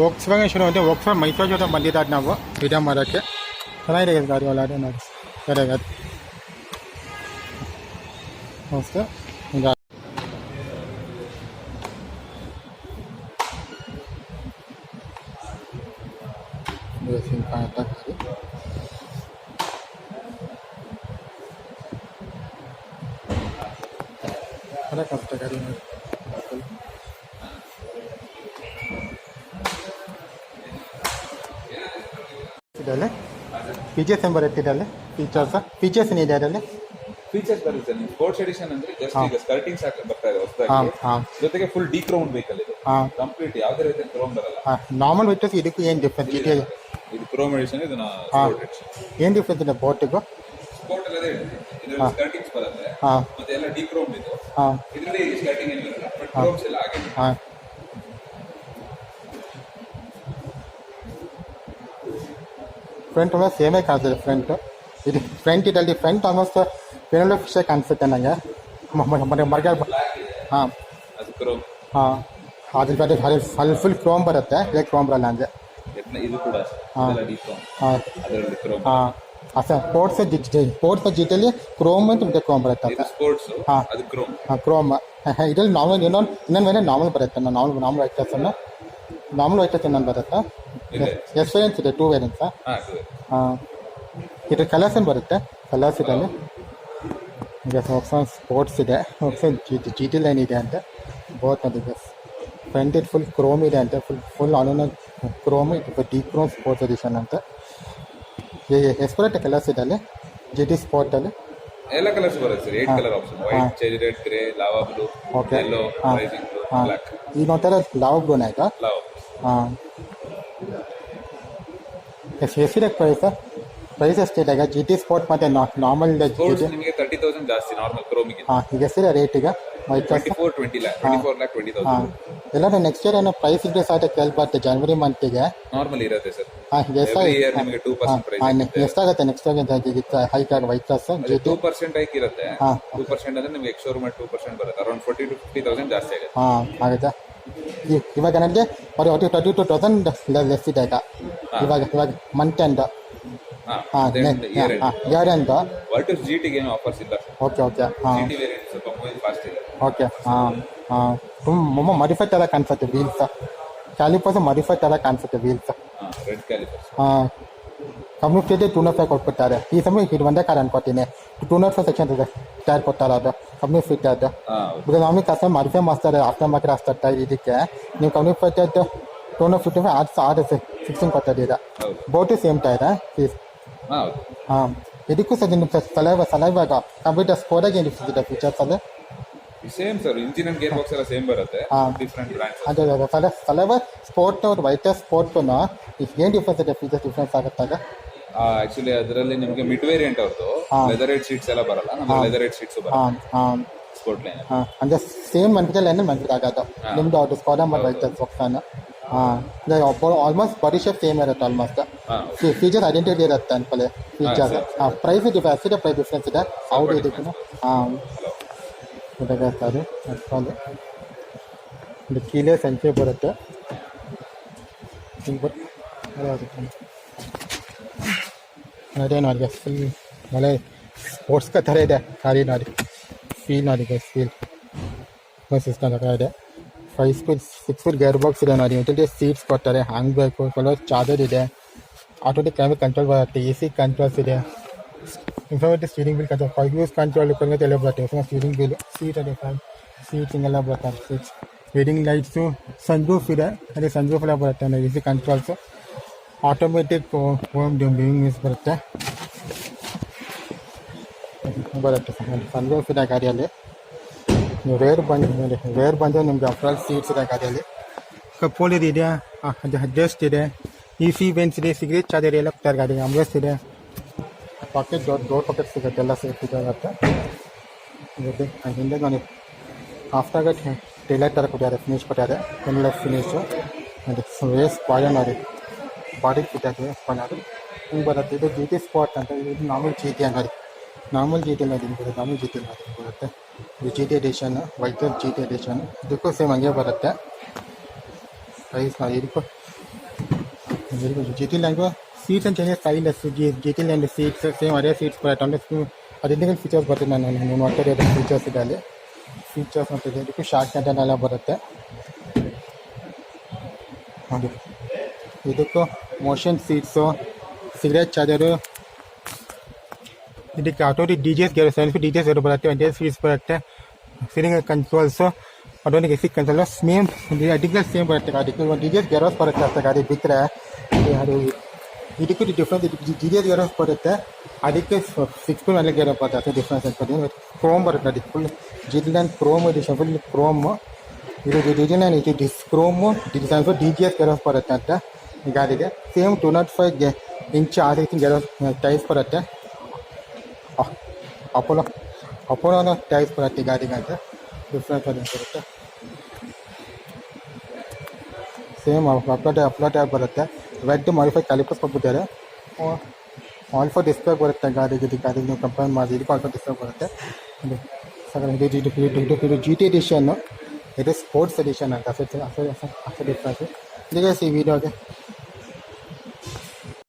Volks wagon showroom ಇದೆ. Volks wagon Mysuru ಜೊತೆ ಬಂದಿದ್ದಾರೆ ನಾವು ವಿಡಿಯೋ ಮಾಡೋಕ್ಕೆ. ಚೆನ್ನಾಗಿದೆ ಗಾಡಿ ಒಳ್ಳೆ ನೋಡಿ ಬೇರೆ ಗಾಡಿ ಮಸ್ತು ಈಗ ಕಾಣುತ್ತೆ ಗಾಡಿ. ಅದೇ ಕಾಣುತ್ತೆ ಗಾಡಿ ನೋಡಿ. ಇದರಲ್ಲಿ ಫೀಚರ್ಸ್ ಏನು ಬರುತ್ತೆ ಇದರಲ್ಲಿ? ಫೀಚರ್ಸ್ ಏನಿದೆ ಅದರಲ್ಲಿ? ಫೀಚರ್ಸ್ ಬರುತ್ತೆ ನಿಮ್ಗೆ ಸ್ಪೋರ್ಟ್ಸ್ ಎಡಿಷನ್ ಅಂದ್ರೆ ಜಸ್ಟ್ ಈಗ ಸ್ಕರ್ಟಿಂಗ್ಸ್ ಬರ್ತಾ ಇದೆ ಹೊಸದಾಗಿ. ಜೊತೆಗೆ ಫುಲ್ ಡಿಕ್ರೋಮ್ ವೆಹಿಕಲ್ ಇದು. ಕಂಪ್ಲೀಟ್ ಯಾವುದೇ ರೀತಿ ಕ್ರೋಮ್ ಬರಲ್ಲ. ನಾರ್ಮಲ್ ವೆಹಿಕಲ್ಸ್ ಇದಕ್ಕೂ ಏನು ಡಿಫ್ರೆನ್ಸ್ ಇದೆ? ಇದು ಕ್ರೋಮ್ ಎಡಿಷನ್, ಇದು ಸ್ಪೋರ್ಟ್ ಎಡಿಷನ್. ಏನು ಡಿಫ್ರೆನ್ಸ್ ಇದೆ ಬೋಟಿಗೂ? ಸ್ಪೋರ್ಟ್ ಅಲ್ಲದೆ ಇದರಲ್ಲಿ ಸ್ಕರ್ಟಿಂಗ್ಸ್ ಬರುತ್ತೆ ಮತ್ತೆ ಎಲ್ಲ ಡಿಕ್ರೋಮ್ ಇದು. ಇದರಲ್ಲಿ ಸ್ಕರ್ಟಿಂಗ್ ಏನು ಬರಲ್ಲ, ಬಟ್ ಕ್ರೋಮ್ಸ್ ಎಲ್ಲ ಹಾಗೆ. ಫ್ರಂಟ್ ಆಲ್ಮೋಸ್ಟ್ ಸೇಮೇ ಕಾಣಿಸುತ್ತೆ. ಇದು ಫ್ರಂಟ್ ಇದರಲ್ಲಿ ಫ್ರಂಟ್ ಆಲ್ಮೋಸ್ಟ್ ಪೆನಲ್ ಫಿಶ್ ಕಾಣಿಸುತ್ತೆ ನನಗೆ. ಮರ್ಗ ಅದು ಕ್ರೋಮ್. ಅದ್ರ ಬಗ್ಗೆ ಫುಲ್ ಕ್ರೋಮ್ ಬರುತ್ತೆ, ಇದೇ ಕ್ರೋಮ್ ಬರಲ್ಲ ಅಂದರೆ. ಇದು ಕೂಡ ಅದರಲ್ಲಿ ಕ್ರೋಮ್. ಸ್ಪೋರ್ಟ್ಸ್ ಜಿಟಿಯಲ್ಲಿ ಕ್ರೋಮ್ ಅಂತ ಮತ್ತೆ ಕ್ರೋಮ್ ಬರುತ್ತೆ. ಸ್ಪೋರ್ಟ್ಸ್ ಅದು ಕ್ರೋಮ್. ಕ್ರೋಮ್ ಇದರಲ್ಲಿ ನಾರ್ಮಲ್ ಇನ್ನೊಂದು ಮೇಲೆ ನಾರ್ಮಲ್ ಬರುತ್ತೆ. ನಾರ್ಮಲ್ ವೈಟರ್ಸನ್ನು ನಾರ್ಮಲ್ ವೈಟರ್ಸ್ ಇನ್ನೊಂದು ಬರುತ್ತೆ. ಎಷ್ಟು ವೇರಿಯನ್ಸ್ ಇದೆ? 2 ವೇರಿಯನ್ಸ್. ಇದು ಕಲರ್ಸ್ ಏನು ಬರುತ್ತೆ? ಕಲರ್ಸ್ ಇದರಲ್ಲಿ ಈಗ ಸ್ಪೋರ್ಟ್ಸ್ ಇದೆ, ಜಿ ಟಿ ಲೈನ್ ಇದೆ ಅಂತ ಬೋತ್ ಅದಿದೆ. ಫ್ರಂಟ್ ಇದು ಫುಲ್ ಕ್ರೋಮ್ ಇದೆ ಅಂತ, ಫುಲ್ ಆನ್ ಕ್ರೋಮ್. ಇದು ಡಿ ಕ್ರೋಮ್ ಸ್ಪೋರ್ಟ್ಸ್ ಎಡಿಷನ್ ಅಂತ. ಎಷ್ಟು ಬರುತ್ತೆ ಕಲರ್ಸ್ ಇದೆ ಅಲ್ಲಿ ಜಿ ಟಿ ಸ್ಪೋರ್ಟಲ್ಲಿ? ಎಲ್ಲ ಕಲರ್ಸ್ ಬರುತ್ತೆ sir. 8 colour option: white, cherry red, grey, lava blue, yellow, rising blue, black. ಈಗ ನೋಡ್ತಾರೆ ಲಾವಾ ಬ್ಲೂನ ಆಯ್ತಾ? ಎಷ್ಟಿದೆ ಪ್ರೈಸ್ ಎಷ್ಟಿದೆ ಈಗ ಜಿ ಟಿ ಸ್ಪೋರ್ಟ್ ಮತ್ತು ನಾರ್ಮಲ್? ನಿಮಗೆ 30,000 ಜಾಸ್ತಿ ನಾರ್ಮಲ್ ಕ್ರೋಮಿಗೆ. ಈಗ ಎಷ್ಟಿದೆ ರೇಟ್ ಈಗ? 24,00,000. ಎಲ್ಲರೂ ನೆಕ್ಸ್ಟ್ ಇಯರ್ ಏನೋ ಪ್ರೈಸ್ ಇನ್ಕ್ರೀಸ್ ಆಗುತ್ತೆ ಕೇಳ್ಬಾರ್ದು ಜನವರಿ ಮಂತಿಗೆ. ನಾರ್ಮಲ್ ಇರುತ್ತೆ ಸರ್. ನಿಮಗೆ 2% ಪ್ರೈಸ್ ಎಷ್ಟಾಗುತ್ತೆ ನೆಕ್ಸ್ಟ್ ಇಯರ್ ಹೈಕ್ ಆಗಿ ವೈಟ್ ಕ್ಲಾಸ್? 2% ಹೈಕ್ ಇರುತ್ತೆ. 2% ಅಂದ್ರೆ ನಿಮಗೆ ಎಕ್ಸ್ ಶೋರೂಮ್ 2% ಬರುತ್ತೆ. ಅರೌಂಡ್ 40,000 to 50,000 ಜಾಸ್ತಿ ಆಗುತ್ತೆ. ಆಗುತ್ತೆ. ಇವಾಗ ನನಗೆ 32,000 ಲೆಸ್ ಇದೆ ಇವಾಗ month end. Year end. Virtus ಜಿಟಿಗೆ ಏನು ಆಫರ್ಸ್ ಇಲ್ಲ. ಓಕೆ ಜಿಟಿ ವೇರಿಯಂಟ್ ಸ್ವಲ್ಪ ಮೂವಿಂಗ್ ಫಾಸ್ಟ್ ಇದೆ. ಓಕೆ ತುಂಬ ಮಾಡಿಫೈ ಥರ ಕಾಣಿಸುತ್ತೆ ವೀಲ್ಸ್. ಕ್ಯಾಲಿಪರ್ಸ್ ಮಾಡಿಫೈ ಥರ ಕಾಣಿಸುತ್ತೆ ವೀಲ್ಸ್. Red calipers. ಕಂಪ್ನಿ ಫೀಟೇ 205 ಕೊಟ್ಬಿಡ್ತಾರೆ. ಈ ಸಮಯ ಇದು ಒಂದೇ ಕಾರ್ ಅನ್ಕೋತೀನಿ. 205 ಸೆಕ್ಷನ್ ಇದೆ ಟೈರ್ ಕೊಡ್ತಾರೆ. ಅದು ಕಂಪ್ನಿ ಫಿಟ್ ಅದು. ಬಿಕಾಸ್ ನಮಗೆ ಕಸ್ಟಮರ್ ಮಾಡಿಫೈ ಮಾಡ್ತಾರೆ, ಆಫ್ಟರ್ ಮಾರ್ಕೆಟ್ ಹಾಕ್ತಾರೆ ಟೈರ್. ಇದಕ್ಕೆ ನೀವು ಕಂಪ್ನಿ ಫಿಟ್ 255 ಆರು 16 ಕೊಡ್ತಾಯಿದ್ದೀರಾ. ಬೋಟು ಸೇಮ್ ಟೈರಾ ಫೀಸ್? ಇದಕ್ಕೂ ಸರ್ ನಿಮ್ಗೆ ಸಲೈವಾಗ ಕಂಪ್ಯೂಟರ್ ಸ್ಕೋರಾಗಿ ಏನು ಇದೆ ಫೀಚರ್ಸ್ ಅಲ್ಲಿ? Same sir. Engine and gear box ಎಲ್ಲ ಸೇಮ್ ಬರುತ್ತೆ. Different brands. ಅದೇ ಸಲೈವ ಸ್ಪೋರ್ಟ್ ವೈಟರ್ ಸ್ಪೋರ್ಟ್ನ ಏನು ಡಿಫ್ರೆನ್ಸ್ ಇದೆ? ಫೀಚರ್ಸ್ ಡಿಫ್ರೆನ್ಸ್ ಆಗುತ್ತಾಗ ಆಕ್ಚುಲಿ ಅದರಲ್ಲಿ ನಿಮಗೆ ಮಿಡ್ ವೇರಿಯಂಟ್ ಅವ್ರದ್ದು ಲೆದರ್ ರೇಟ್ ಸೀಟ್ಸ್ ಎಲ್ಲ ಬರಲ್ಲ. ನಮಗೆ ಲೆದರ್ ರೇಟ್ ಸೀಟ್ಸ್ ಬರುತ್ತೆ ಸ್ಪೋರ್ಟ್ ಲೈನ್. ಅಂದರೆ ಸೇಮ್ ಮಂತ್ಲಿ ಆಗೋದು ನಿಮ್ದು ಅವ್ರದ್ದು ಸ್ಕೋಡಾ ಮಾಡಿ ವೈಟರ್ಸ್ ಬಾಕ್ಸನ್ನು. ಆಲ್ಮೋಸ್ಟ್ ಬಾಡಿ ಶೇಪ್ ಸೇಮ್ ಇರುತ್ತೆ ಆಲ್ಮೋಸ್ಟ್. ಫೀಚರ್ ಐಡೆಂಟಿಟಿ ಇರುತ್ತೆ ಅನ್ಕೊಳ್ಳಿ. ಫೀಚರ್ ಪ್ರೈಸ್ ಇದೆ, ಪ್ರೈಸ್ ಡಿಫ್ರೆನ್ಸ್ ಇದೆ. ಹೌದು ಇದಕ್ಕೂ ಇದಾಗ್ತಾರೆ ಅನ್ಕೊಳ್ಳಿ. ಒಂದು ಕೀಲೇ ಸಂಖ್ಯೆ ಬರುತ್ತೆ. ಅದೇ ನೋಡಿ ಫುಲ್ ಒಳ್ಳೆ ಸ್ಪೋರ್ಟ್ಸ್ ಥರ ಇದೆ ಗಾಡಿ ನೋಡಿ. ಫೀಲ್ ನೋಡಿ ಫೀಲ್ ಸಿಸ್ಟಮ್ ಥರ ಇದೆ. 5 ಸ್ಪೀಡ್ 6 ಸ್ಪೀಡ್ ಗೇರ್ ಬಾಕ್ಸ್ ಇದೆ ನೋಡಿ. ಯುಟಿಲಿಟಿ ಸೀಟ್ಸ್ ಕೊಡ್ತಾರೆ, ಹ್ಯಾಂಗ್ ಬೇಕು, ಕೆಲವು ಚಾರ್ಜರ್ ಇದೆ, ಆಟೋಮೆಟಿಕ್ ಕ್ಲೈಮೇಟ್ ಕಂಟ್ರೋಲ್ ಬರುತ್ತೆ, ಎ ಸಿ ಕಂಟ್ರೋಲ್ಸ್ ಇದೆ, informative steering bill control, 5 use control ಎಲ್ಲ ಬರುತ್ತೆ. ಸ್ಟೀರಿಂಗ್ ಬಿಲ್, ಸೀಟ್ ಇದೆ, ಸೀಟ್ಸ್ ಹಿಂಗೆಲ್ಲ ಬರುತ್ತೆ. ಸೀಟ್ಸ್, ರೀಡಿಂಗ್ ಲೈಟ್ಸು, ಸನ್ರೂಫ್ ಇದೆ, ಅದೇ ಸನ್ರೂಫ್ ಎಲ್ಲ ಬರುತ್ತೆ. A C controls, automatic home doing use ಬರುತ್ತೆ. ಸನ್ರೂಫ್ ಇದೆ ಗಾಡಿಯಲ್ಲಿ. ನೀವು ರೇರ್ ಬಂದು ನಿಮಗೆ ಅಫ್ರಾಲ್ ಸೀಟ್ಸ್ ಇದೆ ಗಾಡಿಯಲ್ಲಿ. ಕಪ್ಪೋಲಿದ್ ಇದೆ, ಅಡ್ಜಸ್ಟ್ ಇದೆ, ಇ ಸಿ ಬೆನ್ಸ್ ಇದೆ, ಸಿಗರೇಟ್ ಚಾರ್ಜರ್ ಎಲ್ಲ ಕೊಡ್ತಾರೆ ಗಾಡಿಗೆ. ಅಂಬ್ರೆಸ್ ಇದೆ, ಪಾಕೆಟ್ ಡೋರ್ ಪಾಕೆಟ್ ಸಿಗುತ್ತೆ, ಎಲ್ಲ ಸಿಗುತ್ತೆ. ಹಿಂದೆ ನೋಡಿ ಆಫ್ಟರ್ ಟೈಲರ್ ಥರ ಕೊಟ್ಟಿದ್ದಾರೆ, ಫಿನಿಶ್ ಕೊಟ್ಟಿದ್ದಾರೆ, ಒಳ್ಳೆ ಫಿನಿಶು. ನೋಡಿ ವೇಸ್ ಸ್ಪಾಯ್ಲರ್ ನೋಡಿ, ಬಾಡಿ ಕೊಟ್ಟಿದ್ದಾರೆ ಸ್ಪಾಯ್ಲರ್ ಹಿಂಗೆ ಬರುತ್ತೆ. ಇದು ಜಿ ಟಿ ಸ್ಪಾಟ್ ಅಂತ. ಇದು ನಾರ್ಮಲ್ ಜಿ ಟಿ ನೋಡಿ, ನಾರ್ಮಲ್ ಜಿ ಟಿ ನೋಡಿ ನಾರ್ಮಲ್ ಜಿ ಟಿ ಬರುತ್ತೆ. ಇದು G T edition, white G T edition. ಇದಕ್ಕೂ ಸೇಮ್ ಹಂಗೆ ಬರುತ್ತೆ. ಪ್ರೈಸ್ ನೋಡಿ ಇದಕ್ಕೂ ಜಿ ಟಿ ಲ್ಯಾಂಡ್ಗೂ ಸೀಟ್ಸ್ ಅಂತ ಚೇಂಜಸ್ ಆಗಿಲ್ಲ. G T line seats same ಅದೇ ಸೀಟ್ಸ್ ಬರುತ್ತೆ. ಅಂದರೆ ಅದರಿಂದ ಫೀಚರ್ಸ್ ಬರ್ತದೆ. ನಾನು ನೋಡ್ತಾ ಇರೋದು ಫೀಚರ್ಸ್ ಇದೆ ಅಲ್ಲಿ. ಫೀಚರ್ಸ್ ಅಂತ ಇದೆ. ಇದಕ್ಕೂ ಶಾರ್ಟ್ ಕಂಟೆಂಟ್ ಎಲ್ಲ ಬರುತ್ತೆ ನೋಡಿ. ಇದಕ್ಕೂ ಮೋಷನ್ ಸೀಟ್ಸು, ಸಿಗರೇಟ್ ಚಾರ್ಜರು, ಇದಕ್ಕೆ automatic D G S gear, ಸೆಲ್ಫಿ ಡಿ ಜಿ ಎಸ್ ಗೇರ್ ಬರುತ್ತೆ, ಡಿ ಎಸ್ ಫೀಸ್ ಬರುತ್ತೆ, steering controls, automatic AC control same ಅದಕ್ಕೆ ಸೇಮ್ ಬರುತ್ತೆ. ಗಾಡಿಗೆ ಒಂದು ಡಿ ಜಿ ಎಸ್ ಗೇರೋಸ್ ಬರುತ್ತೆ ಅಷ್ಟೇ. ಗಾಡಿ ಬಿಟ್ಟರೆ ಅದು ಇದಕ್ಕೂ ಡಿಫ್ರೆನ್ಸ್. ಡಿ ಜಿ ಎಸ್ ಗೇರೋಸ್ ಬರುತ್ತೆ, ಅದಕ್ಕೆ 6 ಸ್ಪೀಡ್ ಮೇಲೆ ಗೇರ್ ಬರುತ್ತೆ. ಅಷ್ಟೇ ಡಿಫ್ರೆನ್ಸ್ ಇರ್ತದೆ. ಕ್ರೋಮ್ ಬರುತ್ತೆ ಅದಕ್ಕೆ ಫುಲ್ ಜಿಲ್ಯಾಂಡ್ ಕ್ರೋಮ್ ಎಡಿಷನ್, ಫುಲ್ ಕ್ರೋಮು. ಇದು ಡಿಜಿಲ್ಯಾಂಡ್ ಇದು chrome designs D G S ಗೇರೋಸ್ ಬರುತ್ತೆ ಅಂತ ಈ ಗಾಡಿಗೆ. ಸೇಮ್ 205 ಇಂಚ್ 6 ಇಂಚ್ ಗೇರೋಸ್ ಟೈರ್ಸ್ ಬರುತ್ತೆ. ಅಪೋಲೋನ ಟೈರ್ಸ್ ಬರುತ್ತೆ ಈ ಗಾಡಿಗೆ ಅಂತ. ಡಿಫ್ರೆನ್ಸ್ ಅದು ಬರುತ್ತೆ. ಸೇಮ್ ಅಪ್ಲೋಟ್ ಬರುತ್ತೆ. ರೆಡ್ ಮಾಡಿಫೈ ಕ್ಯಾಲಿಪರ್ಸ್ ಕೊಟ್ಬಿಟ್ಟಿದ್ದಾರೆ. ಆಲ್ಫಾ ಡಿಸ್ಪ್ಲೇ ಬರುತ್ತೆ ಗಾಡಿಗೆ. ಗಾಡಿಗೆ ನೀವು ಕಂಪೇರ್ ಮಾಡಿ ಇದಕ್ಕೆ ಆಲ್ಫಾ ಡಿಸ್ಪ್ಲೇ ಬರುತ್ತೆ. ಇದು ಜಿ ಟಿ ಎಡಿಷನ್ನು, ಇದು ಸ್ಪೋರ್ಟ್ಸ್ ಎಡಿಷನ್ ಅಂತ ಅಷ್ಟೇ ಡಿಫ್ರೆನ್ಸು. ಈಗ ಈ ವಿಡಿಯೋಗೆ